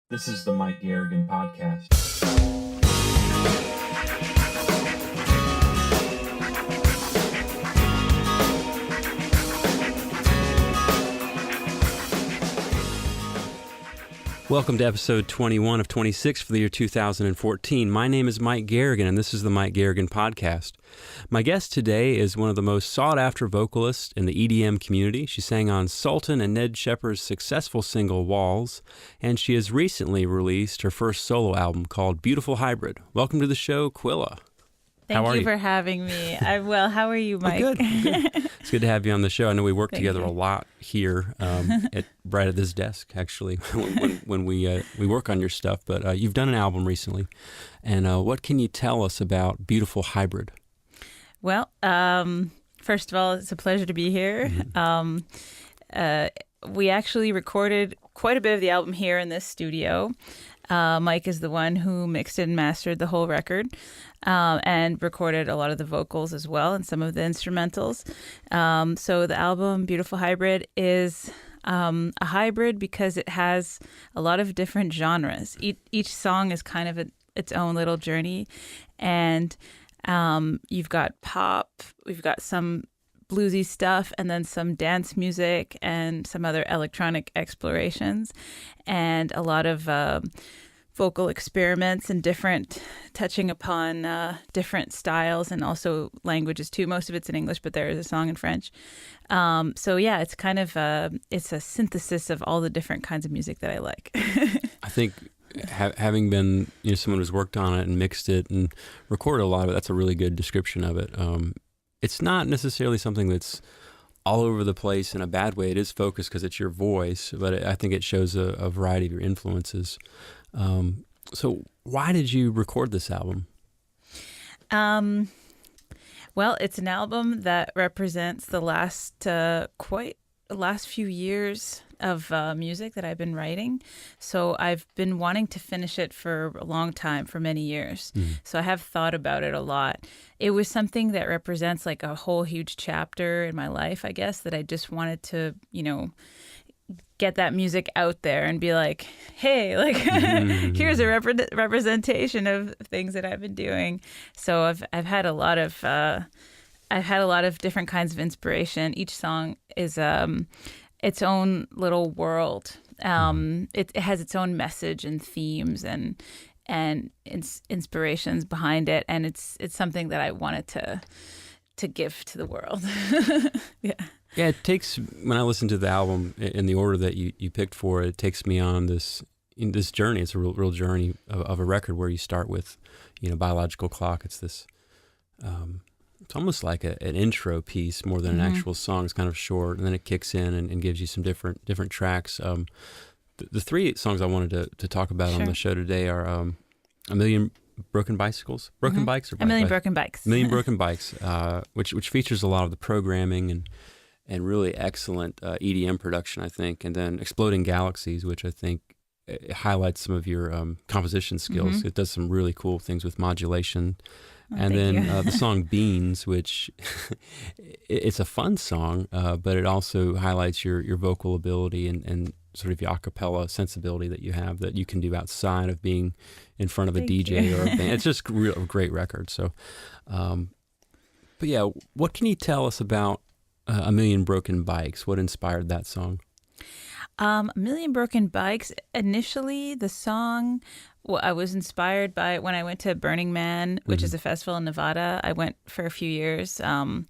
This is the Mike Garrigan podcast. Welcome to episode 21 of 26 for the year 2014. My name is Mike Garrigan, and this is the Mike Garrigan Podcast. My guest today is one of the most sought-after vocalists in the EDM community. She sang on Sultan and Ned Shepard's successful single, Walls, and she has recently released her first solo album called Beautiful Hybrid. Welcome to the show, Quilla. Thank you for having me. I'm well. How are you, Mike? Good. It's good to have you on the show. I know we work together a lot here, right at this desk, actually, when we work on your stuff. But you've done an album recently, and what can you tell us about Beautiful Hybrid? Well, first of all, it's a pleasure to be here. Mm-hmm. We actually recorded quite a bit of the album here in this studio. Mike is the one who mixed and mastered the whole record and recorded a lot of the vocals as well and some of the instrumentals. So the album Beautiful Hybrid is a hybrid because it has a lot of different genres. Each song is kind of its own little journey. And you've got pop, we've got some bluesy stuff, and then some dance music and some other electronic explorations, and a lot of vocal experiments and touching upon different styles and also languages too. Most of it's in English, but there is a song in French. So yeah, it's kind of it's a synthesis of all the different kinds of music that I like. I think having been someone who's worked on it and mixed it and recorded a lot of it, that's a really good description of it. It's not necessarily something that's all over the place in a bad way. It is focused because it's your voice, but I think it shows a variety of your influences. So why did you record this album? Well, it's an album that represents the last few years of music that I've been writing. So I've been wanting to finish it for a long time, for many years. So I have thought about it a lot. It was something that represents like a whole huge chapter in my life, I guess, that I just wanted to, get that music out there and be like, hey, like here's a representation of things that I've been doing. So I've had a lot of different kinds of inspiration. Each song is its own little world. It has its own message and themes and inspirations behind it, and it's something that I wanted to give to the world. Yeah, it takes, when I listen to the album in the order that you picked for it, it takes me on this journey. It's a real journey of a record where you start with, Biological Clock. It's this, it's almost like an intro piece more than an actual song. It's kind of short, and then it kicks in and gives you some different tracks. The three songs I wanted to talk about on the show today are A Million Broken Bicycles, Bikes, or A Million Broken Bikes. A Million Broken Bikes, which features a lot of the programming and really excellent EDM production, I think, and then Exploding Galaxies, which I think it highlights some of your composition skills. It does some really cool things with modulation. And then the song Beans, which it's a fun song, but it also highlights your vocal ability and sort of the a cappella sensibility that you have that you can do outside of being in front of a DJ or a band. It's just a great record. So, but yeah, what can you tell us about A Million Broken Bikes? What inspired that song? A Million Broken Bikes. Initially, the song, I was inspired by when I went to Burning Man, which is a festival in Nevada. I went for a few years. And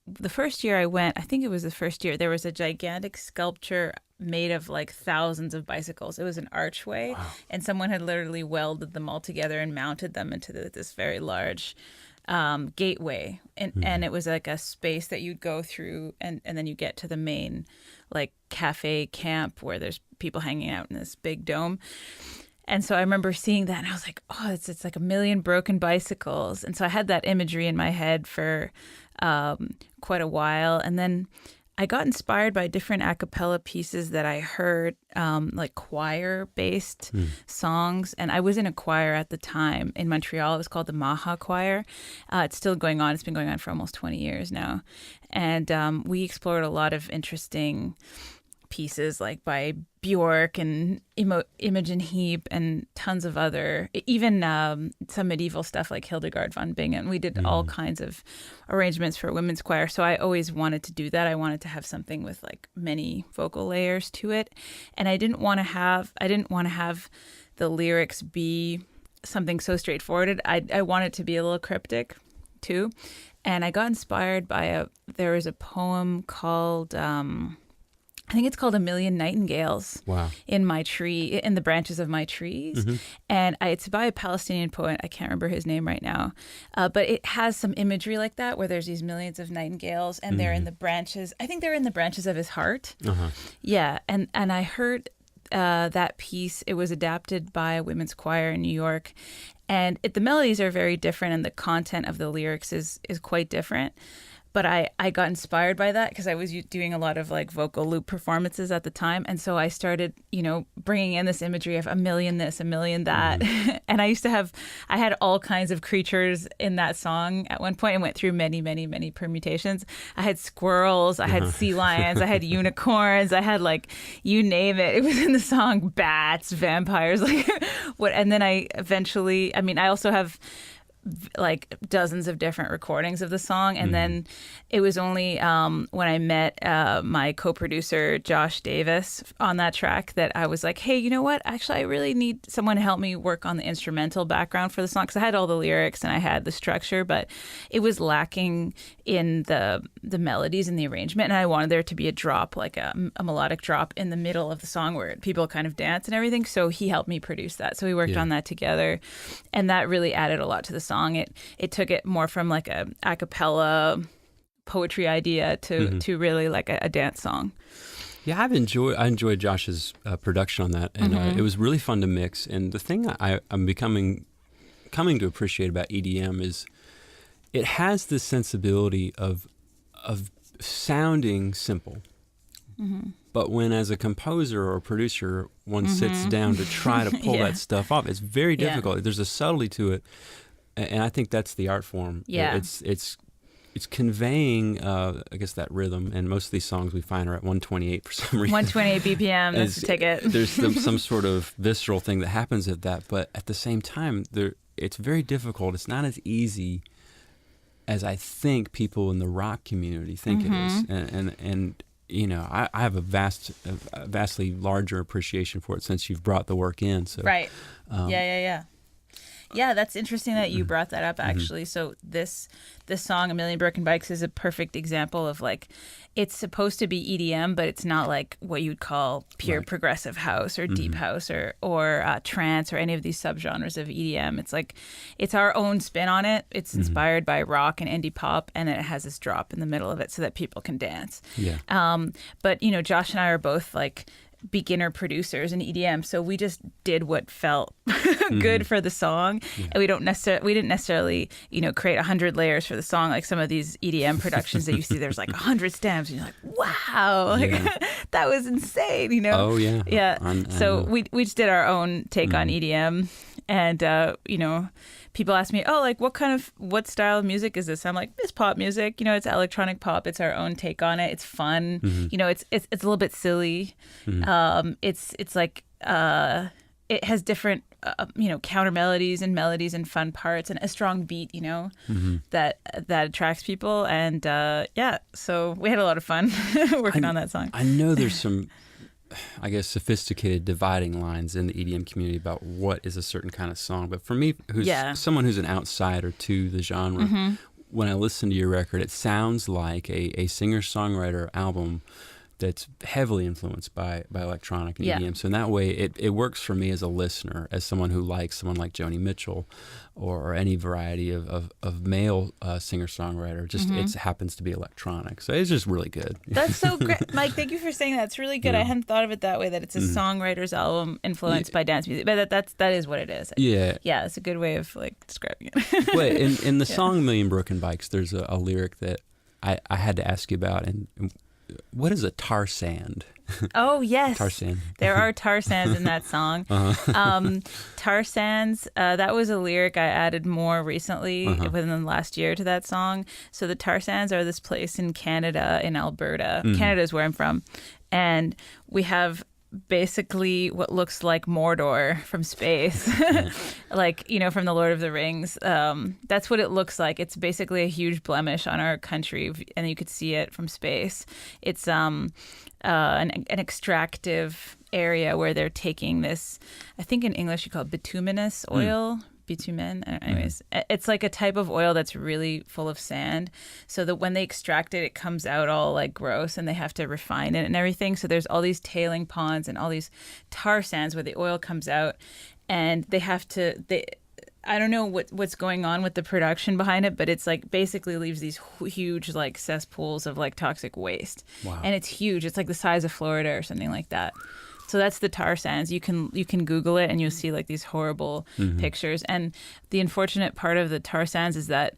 the first year I went, I think it was the first year, there was a gigantic sculpture made of like thousands of bicycles. It was an archway, and someone had literally welded them all together and mounted them into this very large gateway, and it was like a space that you'd go through, and then you get to the main like cafe camp where there's people hanging out in this big dome. And so I remember seeing that, and I was like, oh, it's like a million broken bicycles. And so I had that imagery in my head for quite a while, and then I got inspired by different a cappella pieces that I heard, like choir-based songs. And I was in a choir at the time in Montreal. It was called the Maha Choir. It's still going on. It's been going on for almost 20 years now. And we explored a lot of interesting pieces like by Bjork and Imogen Heap and tons of other, even some medieval stuff like Hildegard von Bingen. We did all kinds of arrangements for women's choir. So I always wanted to do that. I wanted to have something with like many vocal layers to it. And I didn't want to have the lyrics be something so straightforward. I wanted to be a little cryptic too. And I got inspired by there was a poem called, I think it's called A Million Nightingales. Wow. In the branches of my trees. And it's by a Palestinian poet. I can't remember his name right now. But it has some imagery like that where there's these millions of nightingales and they're in the branches. I think they're in the branches of his heart. Yeah. And I heard that piece. It was adapted by a women's choir in New York. And the melodies are very different and the content of the lyrics is quite different. But I got inspired by that because I was doing a lot of like vocal loop performances at the time. And so I started, bringing in this imagery of a million this, a million that. And I had all kinds of creatures in that song at one point and went through many, many, many permutations. I had squirrels, I had sea lions, I had unicorns, I had like, you name it. It was in the song, bats, vampires, like what. And then I also have like dozens of different recordings of the song. And then it was only when I met my co-producer, Josh Davis, on that track that I was like, hey, you know what? Actually, I really need someone to help me work on the instrumental background for the song. Because I had all the lyrics and I had the structure, but it was lacking in the melodies and the arrangement. And I wanted there to be a drop, like a melodic drop in the middle of the song where people kind of dance and everything. So he helped me produce that. So we worked on that together. And that really added a lot to the song. It took it more from like a cappella poetry idea to really like a dance song. Yeah, I enjoyed Josh's production on that, and it was really fun to mix. And the thing I'm coming to appreciate about EDM is it has this sensibility of sounding simple. But when, as a composer or producer, one sits down to try to pull that stuff off, it's very difficult. There's a subtlety to it. And I think that's the art form. Yeah. It's conveying, I guess, that rhythm. And most of these songs we find are at 128 for some reason. 128 BPM, that's the ticket. There's some sort of visceral thing that happens at that. But at the same time, it's very difficult. It's not as easy as I think people in the rock community think it is. And I have a vastly larger appreciation for it since you've brought the work in. So, right. Yeah, that's interesting that you brought that up, actually. So this song, A Million Broken Bikes, is a perfect example of like, it's supposed to be EDM, but it's not like what you'd call pure progressive house or deep house or trance or any of these subgenres of EDM. It's like, it's our own spin on it. It's inspired by rock and indie pop, and then it has this drop in the middle of it so that people can dance. Yeah. But, Josh and I are both like beginner producers in EDM, so we just did what felt good for the song, and we didn't necessarily create 100 layers for the song like some of these EDM productions that you see. There's like 100 stems, and you're like, wow, that was insane, Oh yeah. So we just did our own take on EDM, and people ask me, oh, like what style of music is this? I'm like, it's pop music. It's electronic pop. It's our own take on it. It's fun. It's a little bit silly. It's like it has different counter melodies and fun parts and a strong beat. That attracts people. And so we had a lot of fun working on that song. I know there's some, I guess, sophisticated dividing lines in the EDM community about what is a certain kind of song. But for me, someone who's an outsider to the genre, when I listen to your record, it sounds like a singer-songwriter album that's heavily influenced by electronic and EDM. So in that way, it works for me as a listener, as someone who likes someone like Joni Mitchell or any variety of male singer-songwriter. Just it happens to be electronic. So it's just really good. That's so great. Mike, thank you for saying that. It's really good. I hadn't thought of it that way, that it's a songwriter's album influenced by dance music. But that is what it is. Yeah. Yeah, it's a good way of like describing it. Well, in the song Million Broken Bikes, there's a lyric that I had to ask you about. And what is a tar sand? Oh, yes. Tar sand. There are tar sands in that song. Tar sands, that was a lyric I added more recently within the last year to that song. So the tar sands are this place in Canada, in Alberta. Canada is where I'm from. and we have basically what looks like Mordor from space, like, from the Lord of the Rings. That's what it looks like. It's basically a huge blemish on our country, and you could see it from space. It's an extractive area where they're taking this, I think in English you call it bituminous oil. Bitumen. Anyways, it's like a type of oil that's really full of sand. So that when they extract it, it comes out all like gross, and they have to refine it and everything. So there's all these tailing ponds and all these tar sands where the oil comes out, and they have to. I don't know what's going on with the production behind it, but it's like basically leaves these huge like cesspools of like toxic waste. Wow. And it's huge. It's like the size of Florida or something like that. So that's the tar sands. You can Google it, and you'll see like these horrible pictures. And the unfortunate part of the tar sands is that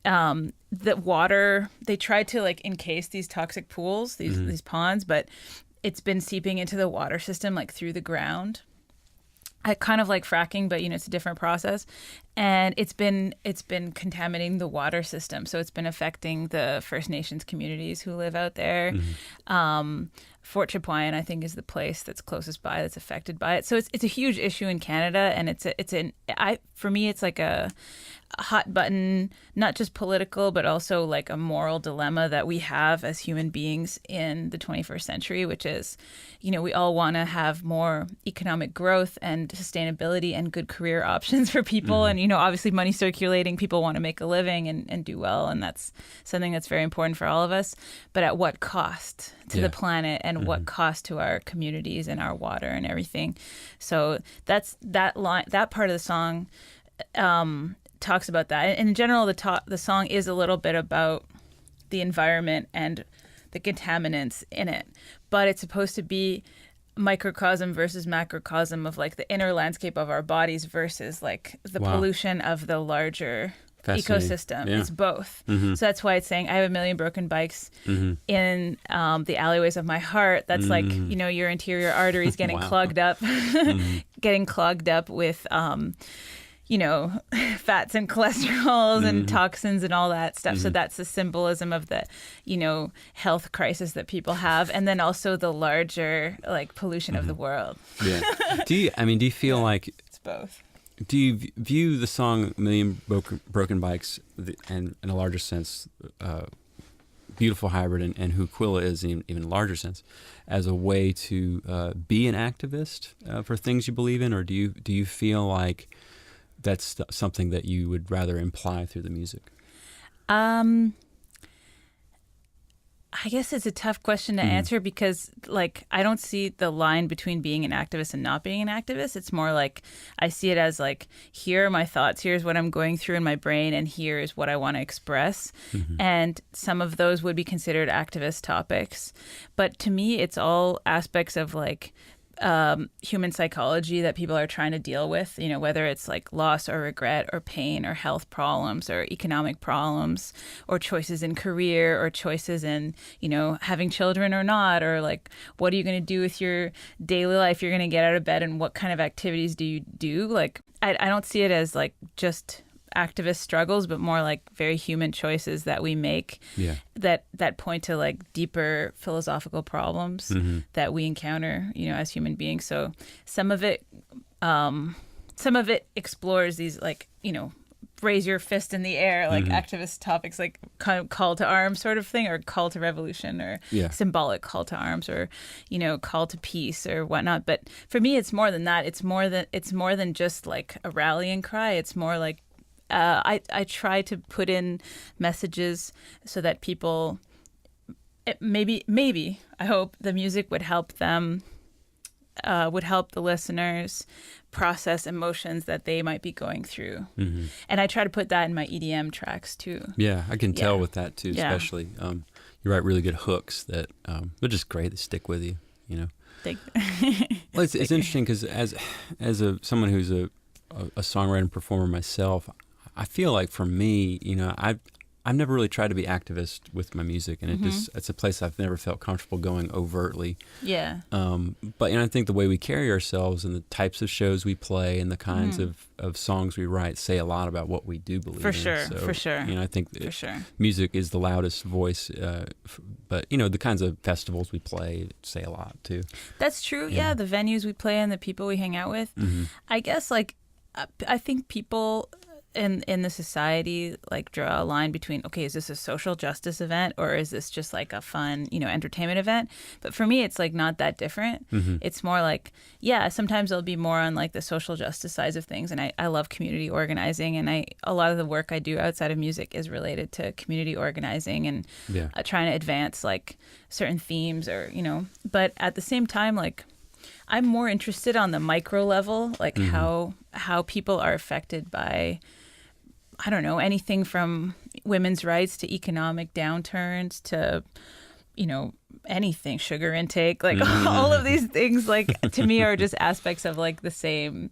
the water, they tried to like encase these toxic pools, these ponds, but it's been seeping into the water system like through the ground. I kind of like fracking, but it's a different process, and it's been contaminating the water system. So it's been affecting the First Nations communities who live out there. Fort Chipewyan, I think, is the place that's closest by that's affected by it. So it's a huge issue in Canada, and for me it's like a hot button, not just political, but also like a moral dilemma that we have as human beings in the 21st century, which is, we all want to have more economic growth and sustainability and good career options for people. And, obviously money circulating, people want to make a living and do well. And that's something that's very important for all of us. But at what cost to the planet, and what cost to our communities and our water and everything. So that's that line, that part of the song, talks about that. And in general, the song is a little bit about the environment and the contaminants in it, but it's supposed to be microcosm versus macrocosm of like the inner landscape of our bodies versus like the pollution of the larger ecosystem. Yeah. It's both. So that's why it's saying I have a million broken bikes in the alleyways of my heart. That's like, your interior arteries getting clogged up, getting clogged up with fats and cholesterols and toxins and all that stuff. So that's the symbolism of the, health crisis that people have. And then also the larger like pollution of the world. Yeah. Do you feel like it's both? Do you view the song Million Broken Bikes and in a larger sense, Beautiful Hybrid and who Quilla is in even larger sense as a way to be an activist for things you believe in? Or do you feel like that's something that you would rather imply through the music? I guess it's a tough question to answer because, like, I don't see the line between being an activist and not being an activist. It's more like I see it as, like, here are my thoughts, here's what I'm going through in my brain, and here is what I want to express. And some of those would be considered activist topics. But to me, it's all aspects of, like, human psychology that people are trying to deal with, whether it's like loss or regret or pain or health problems or economic problems or choices in career or choices in, having children or not, or like, what are you going to do with your daily life? You're going to get out of bed and what kind of activities do you do? Like, I don't see it as like just activist struggles, but more like very human choices that we make that point to like deeper philosophical problems that we encounter, as human beings. So some of it explores these like, raise your fist in the air, like activist topics, like kind of call to arms sort of thing, or call to revolution, or symbolic call to arms, or, call to peace or whatnot. But for me, it's more than that. It's more than just like a rallying cry. It's more like, I try to put in messages so that people, maybe I hope the music would help them, would help the listeners process emotions that they might be going through. And I try to put that in my EDM tracks too. Yeah, I can tell with that too, especially. You write really good hooks that they're just great. They stick with you, Well, it's interesting because as someone who's a songwriter and performer myself, I feel like for me, I I've never really tried to be activist with my music, and it's a place I've never felt comfortable going overtly. Yeah. But I think the way we carry ourselves and the types of shows we play and the kinds of songs we write say a lot about what we do believe in. For sure. I think music is the loudest voice, but the kinds of festivals we play say a lot too. That's true. Yeah, the venues we play and the people we hang out with. I guess I think people in the society draw a line between, okay, is this a social justice event or is this just like a fun entertainment event? But for me, it's not that different. It's more sometimes it'll be more on the social justice sides of things, and I love community organizing, and a lot of the work I do outside of music is related to community organizing and trying to advance certain themes but at the same time I'm more interested on the micro level, how people are affected by, I don't know, anything from women's rights to economic downturns to, anything, sugar intake, all of these things, to me are just aspects of the same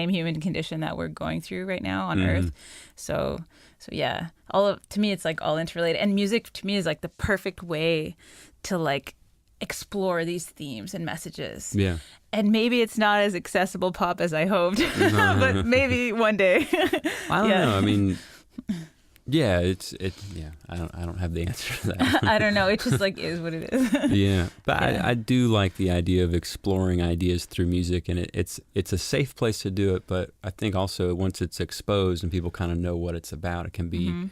human condition that we're going through right now on Earth. So yeah, to me, it's all interrelated, and music to me is the perfect way to explore these themes and messages. Yeah. And maybe it's not as accessible pop as I hoped, but maybe one day. I don't know. I mean, I don't have the answer to that. I don't know. It just is what it is. Yeah. But I do like the idea of exploring ideas through music, and it's a safe place to do it, but I think also once it's exposed and people kind of know what it's about, it can be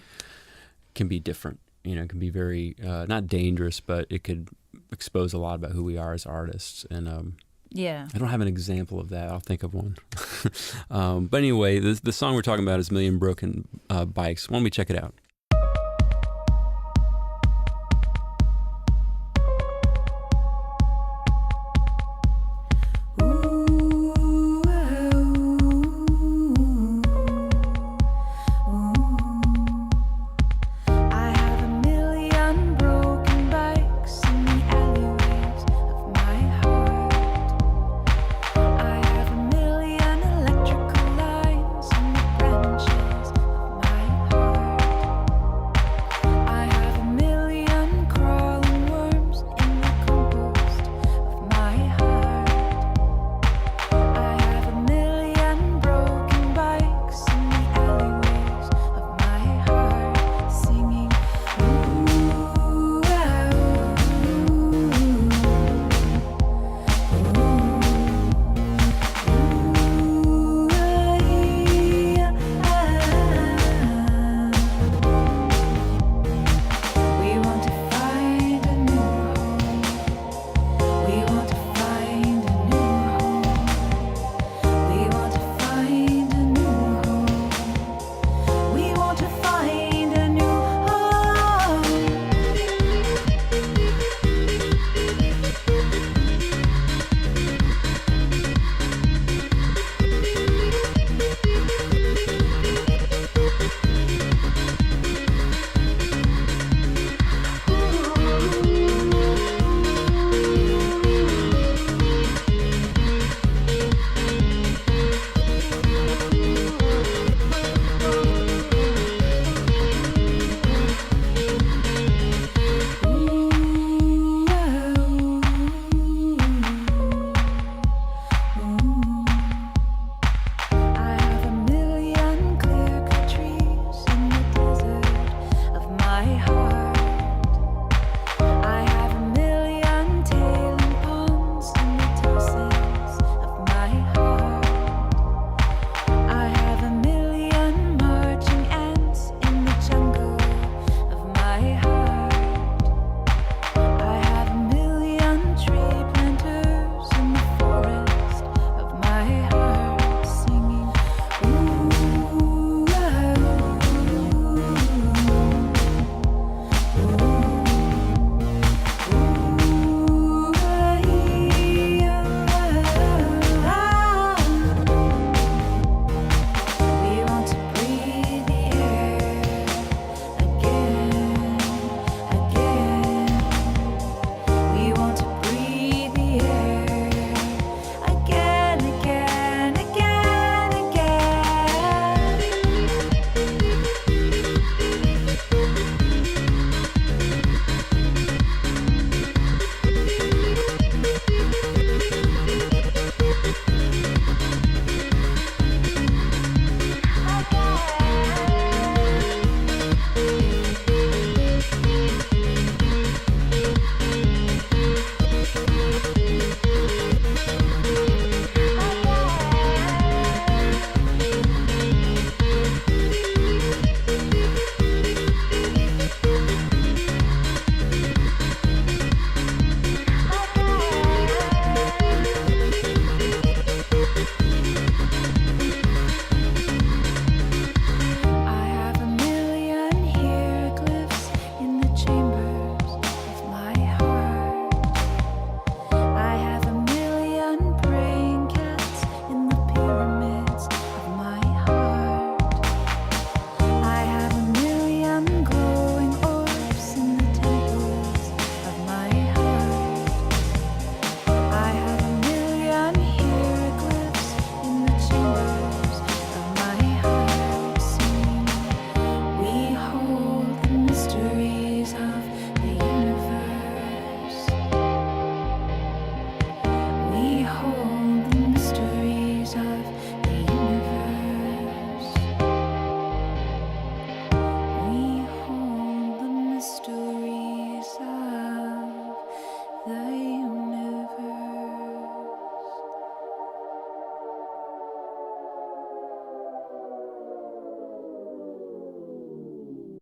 different. It can be very not dangerous, but it could expose a lot about who we are as artists. And I don't have an example of that. I'll think of one. But anyway, the song we're talking about is Million Broken Bikes. Why don't we check it out?